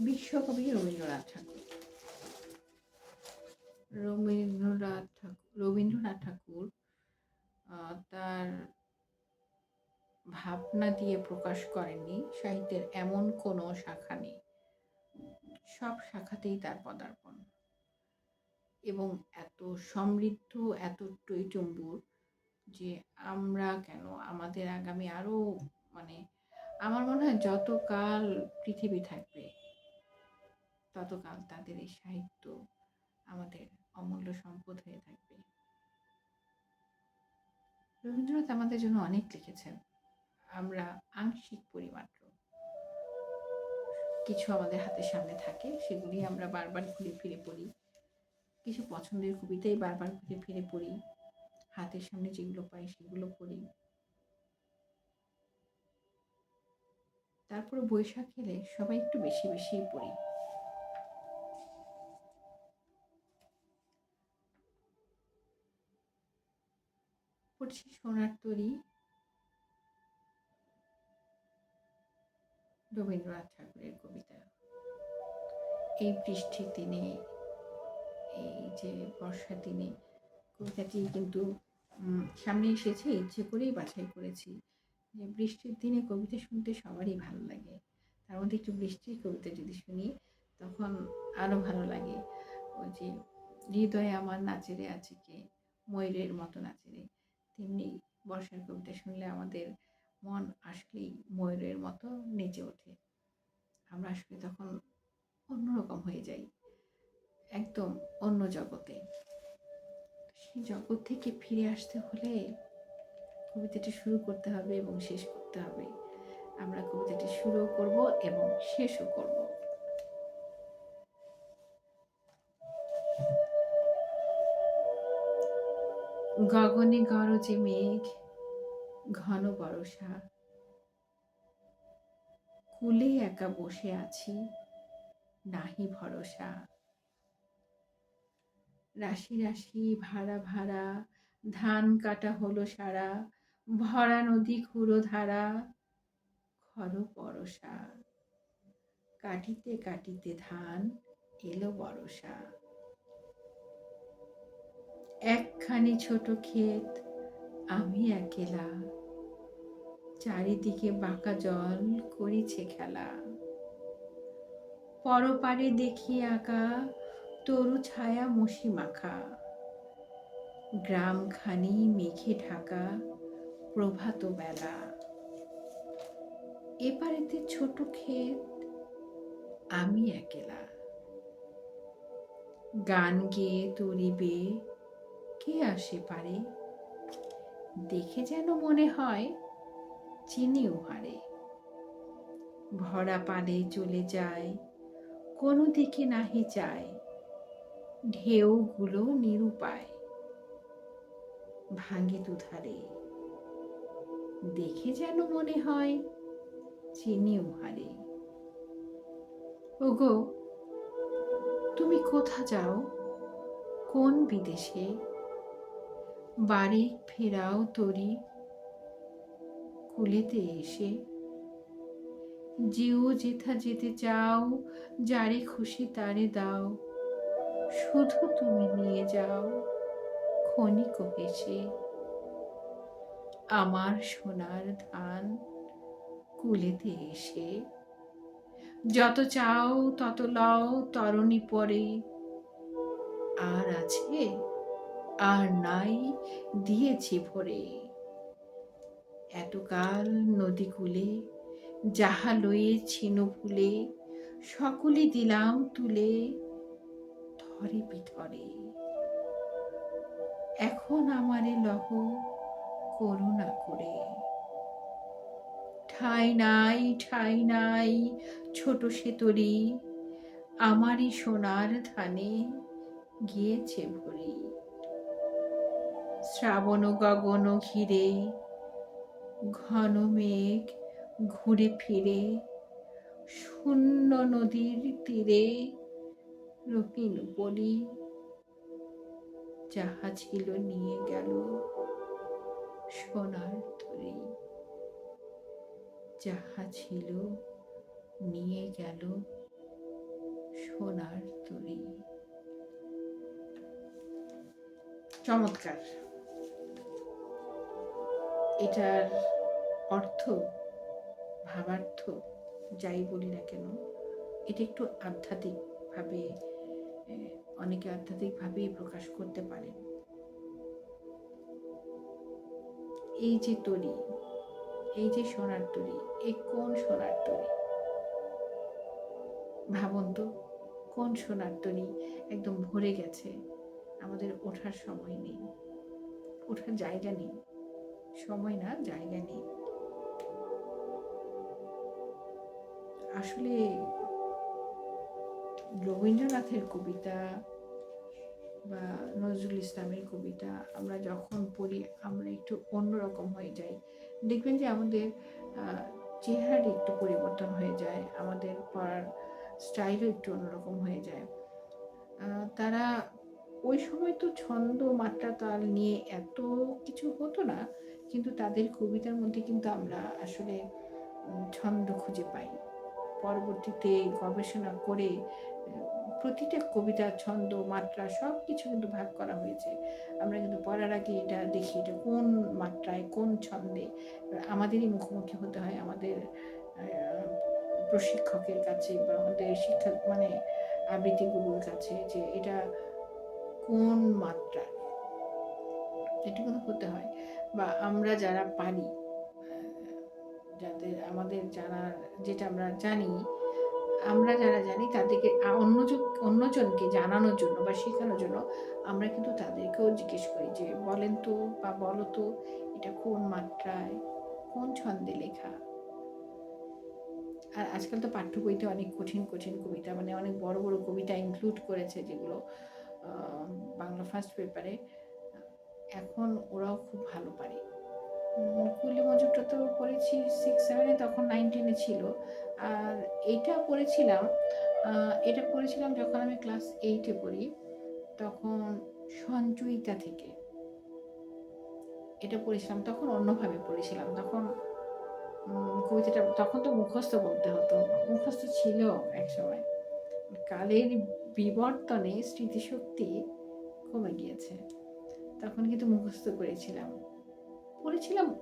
বিশ্বকবি রবীন্দ্রনাথ ঠাকুর। রবীন্দ্রনাথ ঠাকুর তার ভাবনা দিয়ে প্রকাশ করেননি। সাহিত্যের এমন কোনো শাখা নেই, সব শাখাতেই তার পদার্পণ, এবং এত সমৃদ্ধ, এত টইটম্বুর যে আমরা কেন, আমাদের আগামী আরো, মানে আমার মনে হয় যতকাল পৃথিবী থাকবে ততকাল তাদের এই সাহিত্য আমাদের অমূল্য সম্পদ হয়ে থাকবে। রবীন্দ্রনাথ আমাদের জন্য অনেক লিখেছেন, আমরা আংশিক পরিমাত্র। কিছু আমাদের হাতের সামনে থাকে, সেগুলি আমরা বারবার ঘুরে ফিরে পড়ি। কিছু পছন্দের কবিতাই বারবার ঘুরে ফিরে পড়ি, হাতের সামনে যেগুলো পাই সেগুলো পড়ি। তারপরে বৈশাখ এলে সবাই একটু বেশি বেশি পড়ি। পড়ছি সোনার তরী, রবীন্দ্রনাথ ঠাকুরের কবিতা। এই বৃষ্টির দিনে, এই যে বর্ষার দিনে, কবিতাটি কিন্তু সামনে এসেছে, ইচ্ছে করেই বাছাই করেছি। যে বৃষ্টির দিনে কবিতা শুনতে সবারই ভালো লাগে, তার মধ্যে একটু বৃষ্টির কবিতা যদি শুনি তখন আরো ভালো লাগে। ওই যে হৃদয়ে আমার নাচেরে আছে কে, ময়ূরের মতো নাচেরে, তেমনি বর্ষার কবিতা শুনলে আমাদের মন আসলেই ময়ূরের মতো নেচে ওঠে। আমরা আসলে তখন অন্যরকম হয়ে যাই, একদম অন্য জগতে। সেই জগৎ থেকে ফিরে আসতে হলে কবিতাটি শুরু করতে হবে এবং শেষ করতে হবে। আমরা কবিতাটি শুরুও করব এবং শেষও করব। গগনে গরজে মেঘ, ঘন বরষা, কুলে একা বসে আছি, নাহি ভরসা। রাশি রাশি ভাড়া ভাড়া, ধান কাটা হলো সারা, ভরা নদী ক্ষুরো ধারা, খর পরশা। কাটিতে কাটিতে ধান এলো বরষা। একখানি ছোট ক্ষেত, আমি একেলা, চারিদিকে বাঁকা জল করিছে খেলা। পরপারে দেখি আঁকা, তরু ছায়া মসি মাখা, গ্রামখানি মেঘে ঢাকা, প্রভাত বেলা। এপারেতে ছোট ক্ষেত, আমি একেলা, গান গেয়ে তরিবে কে আসে পারে, দেখে যেন মনে হয় চিনি উহারে। ভরা পালে চলে যায়, কোনো দিকে নাহি চায়, ঢেউগুলো নিরুপায় ভাঙে দুধারে, দেখে যেন মনে হয় চিনি উহারে। ওগো তুমি কোথা যাও, কোন বিদেশে, বাড়ি ফেরাও তরি কুলেতে এসে। যেও যেথা যেতে চাও, যারে খুশি তারে দাও, শুধু তুমি নিয়ে যাও ক্ষণিক হেসে। আমার সোনার ধান কুলেতে এসে, যত চাও তত লও তরণী পরে, আর আছে আর নাই দিয়েছি ভরে। এতকাল নদী কূলে যাহা লয়েছিনু ফুলে, সকলে দিলাম তুলে ধরে বিধরে। এখন আমারে লহ করুণা করে, ঠাঁই নাই ঠাঁই নাই ছোট সে তরি, আমারই সোনার ধানে গিয়েছে ভরি। শ্রাবণ গগন ঘিরে, ঘন মেঘ ঘুরে ফিরে, শূন্য নদীর তীরে রঙিন বলি, যাহা ছিল নিয়ে গেল সোনার তরী, যাহা ছিল নিয়ে গেল সোনার তরী। চমৎকার। এটার অর্থ, ভাবার্থ যাই বলি না কেন, এটা একটু আধ্যাত্মিকভাবে, অনেকে আধ্যাত্মিকভাবেই প্রকাশ করতে পারেন। এই যে তরী, এই যে সোনার তরী, এই কোন সোনার তরী? ভাবুন তো, কোন সোনার তরী একদম ভরে গেছে, আমাদের ওঠার সময় নেই, ওঠার জায়গা নেই, সময় না জায়গা নেই। আসলে রবীন্দ্রনাথের কবিতা বা নজরুল ইসলামের কবিতা আমরা যখন পড়ি, আমরা একটু অন্যরকম হয়ে যাই। দেখবেন যে আমাদের চেহারাটা একটু পরিবর্তন হয়ে যায়, আমাদের পড়ার স্টাইলও একটু অন্যরকম হয়ে যায়। তারা ওই সময় তো ছন্দ, মাত্রা, তাল নিয়ে এত কিছু হতো না, কিন্তু তাদের কবিতার মধ্যে কিন্তু আমরা আসলে ছন্দ খুঁজে পাই। পরবর্তীতে গবেষণা করে প্রতিটা কবিতার ছন্দ, মাত্রা সব কিছু কিন্তু ভাগ করা হয়েছে। আমরা কিন্তু পড়ার আগে এটা দেখি, এটা কোন মাত্রায়, কোন ছন্দে। আমাদেরই মুখোমুখি হতে হয় আমাদের প্রশিক্ষকের কাছে বা আমাদের শিক্ষা মানে আবৃত্তিগুলোর কাছে, যে এটা কোন মাত্রার, এটা কিন্তু হতে হয়। বা আমরা যারা পারি, যাদের আমাদের জানার, যেটা আমরা জানি, আমরা যারা জানি তাদেরকে অন্যজনকে জানানোর জন্য বা শেখানোর জন্য আমরা কিন্তু তাদেরকেও জিজ্ঞেস করি যে বলেন তো বা বলো তো এটা কোন মাত্রায়, কোন ছন্দে লেখা। আর আজকাল তো পাঠ্য বইতে অনেক কঠিন কঠিন কবিতা, মানে অনেক বড় বড় কবিতা ইনক্লুড করেছে, যেগুলো বাংলা ফার্স্ট পেপারে এখন ওরাও খুব ভালো পারে। কুলি মজুরটা তো পড়েছি 6-7-এ, তখন 9-10-এ ছিল। আর এটা পড়েছিলাম যখন আমি ক্লাস 8-এ পড়ি, তখন সঞ্চয়িতা থেকে এটা পড়েছিলাম। তখন অন্যভাবে পড়েছিলাম, তখন কবিতাটা তখন তো মুখস্থ বলতে হতো, মুখস্থ ছিল একসময়। কালের বিবর্তনে স্মৃতিশক্তি কমে গিয়েছে, তখন কিন্তু মুখস্থ পড়েছিলাম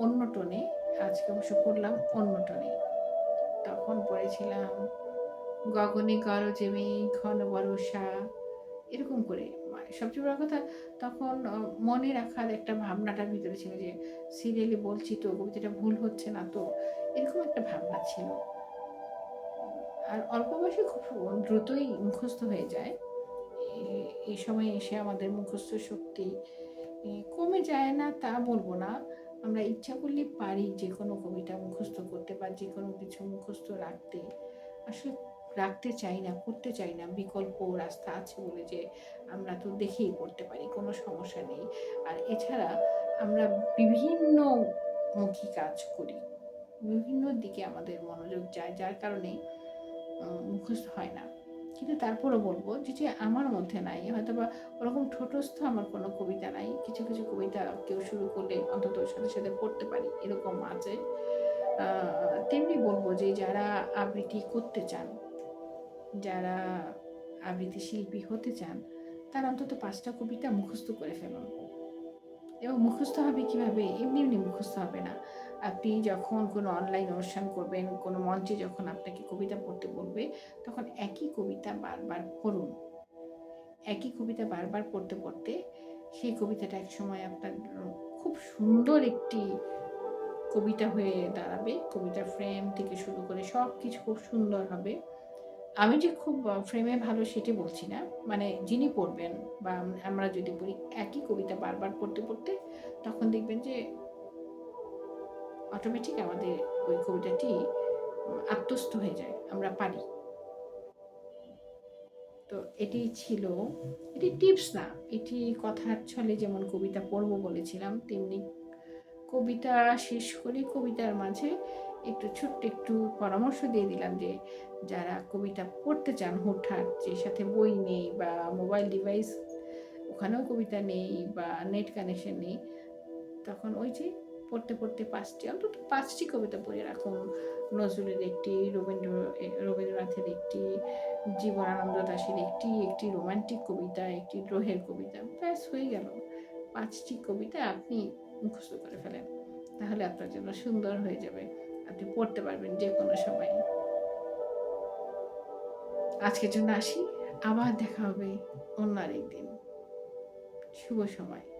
অন্য টোনে। আজকে অবশ্য পড়লাম অন্য টোনে। তখন পড়েছিলাম গগনে গরজে মেঘ ঘন বর্ষা, এরকম করে। সবচেয়ে বড় কথা, তখন মনে রাখার একটা ভাবনাটার ভিতরে ছিল যে সিরিয়ালি বলছি তো, কবিতাটা ভুল হচ্ছে না তো, এরকম একটা ভাবনা ছিল। আর অল্প বয়সে খুব দ্রুতই মুখস্থ হয়ে যায়। এই সময় এসে আমাদের মুখস্থ শক্তি কমে যায় না তা বলবো না, আমরা ইচ্ছা করলে পারি যে কোনো কবিতা মুখস্থ করতে বা যে কোনো কিছু মুখস্থ রাখতে। আসলে রাখতে চাই না, করতে চাই না, বিকল্প রাস্তা আছে বলে যে আমরা তো দেখেই পড়তে পারি, কোনো সমস্যা নেই। আর এছাড়া আমরা বিভিন্ন মুখী কাজ করি, বিভিন্ন দিকে আমাদের মনোযোগ যায়, যার কারণে মুখস্থ হয় না। কিন্তু তারপরও বলবো যে আমার মধ্যে নাই, হয়তো বা ওরকম ঠোঁটস্থ আমার কোনো কবিতা নাই। কিছু কিছু কবিতা কেউ শুরু করলে অন্তত সাথে সাথে পড়তে পারি, এরকম আছে। তেমনি বলবো যে যারা আবৃত্তি করতে চান, যারা আবৃত্তি শিল্পী হতে চান, তারা অন্তত 5টা কবিতা মুখস্থ করে ফেলুন। এবং মুখস্থ হবে কিভাবে? এমনি এমনি মুখস্থ হবে না। আপনি যখন কোনো অনলাইন অনুষ্ঠান করবেন, কোনো মঞ্চে যখন আপনাকে কবিতা পড়তে বলবে, তখন একই কবিতা বারবার পড়ুন। একই কবিতা বারবার পড়তে পড়তে সেই কবিতাটা একসময় আপনার খুব সুন্দর একটি কবিতা হয়ে দাঁড়াবে। কবিতার ফ্রেম থেকে শুরু করে সব কিছু খুব সুন্দর হবে। আমি যে খুব ফ্রেমে ভালো সেটি বলছি না। মানে যিনি পড়বেন বা আমরা যদি পড়ি, একই কবিতা বারবার পড়তে পড়তে তখন দেখবেন যে অটোমেটিক আমাদের ওই কবিতাটি আত্মস্থ হয়ে যায়, আমরা পারি। তো এটি ছিল, এটি টিপস না, এটি কথার ছলে যেমন কবিতা পড়বো বলেছিলাম, তেমনি কবিতা শেষ করে কবিতার মাঝে একটু ছোট্ট একটু পরামর্শ দিয়ে দিলাম যে যারা কবিতা পড়তে চান, হুটহাট, যে সাথে বই নেই বা মোবাইল ডিভাইস ওখানেও কবিতা নেই বা নেট কানেকশন নেই, তখন ওই যে পড়তে পড়তে ৫টি অন্তত ৫টি কবিতা পড়ে রাখুন। নজরুলের একটি, রবীন্দ্রনাথের একটি, জীবনানন্দ দাশের একটি রোমান্টিক কবিতা, একটি দ্রোহের কবিতা। ব্যাস হয়ে গেল। ৫টি কবিতা আপনি মুখস্থ করে ফেলেন। তাহলে আপনার জন্য সুন্দর হয়ে যাবে। আপনি পড়তে পারবেন যেকোনো সময়ে। আজকের জন্য আসি। আবার দেখা হবে অন্য আরেকদিন। শুভ সময়।